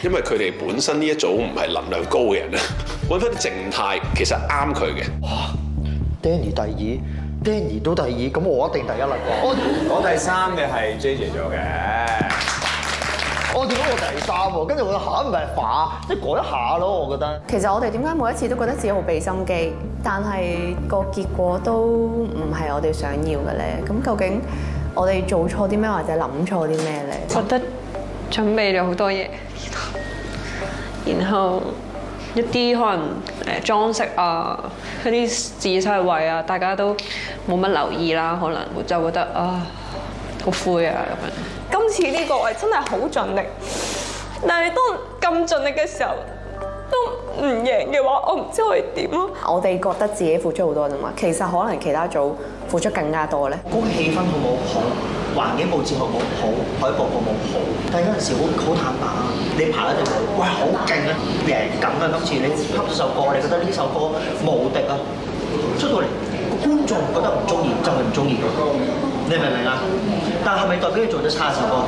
因為佢哋本身呢一組唔係能量高嘅人啊，揾翻啲靜態其實啱佢嘅。哇 Danny 第二 ，Danny 都第二，咁我一定第一啦啩。我第三嘅係 JJ 做嘅。我點解我第三喎？跟住我嚇唔係化，即係改一下咯，我覺得。其實我哋點解每一次都覺得自己好俾心機，但係個結果都唔係我哋想要嘅咧？咁究竟我哋做錯啲咩，或者諗錯啲咩咧？覺得準備咗好多嘢，然後一啲可能裝飾啊，一啲字細位啊，大家都冇乜留意啦，可能就覺得啊好灰啊咁樣。今次呢個我真係好盡力，但係當咁盡力嘅時候都唔贏嘅話，我唔知可以點咯。我哋覺得自己付出好多啫嘛，其實可能其他組付出更加多咧。嗰個氣氛好冇好，環境佈置好冇好，海報好冇好，但係有陣時好坦白啊！你拍一定喂好勁啊，贏緊啊！今次你拍咗首歌，你覺得呢首歌無敵啊，出到嚟個觀眾覺得唔中意就係唔中意，你明唔明啊？但係咪代表你做得差首歌？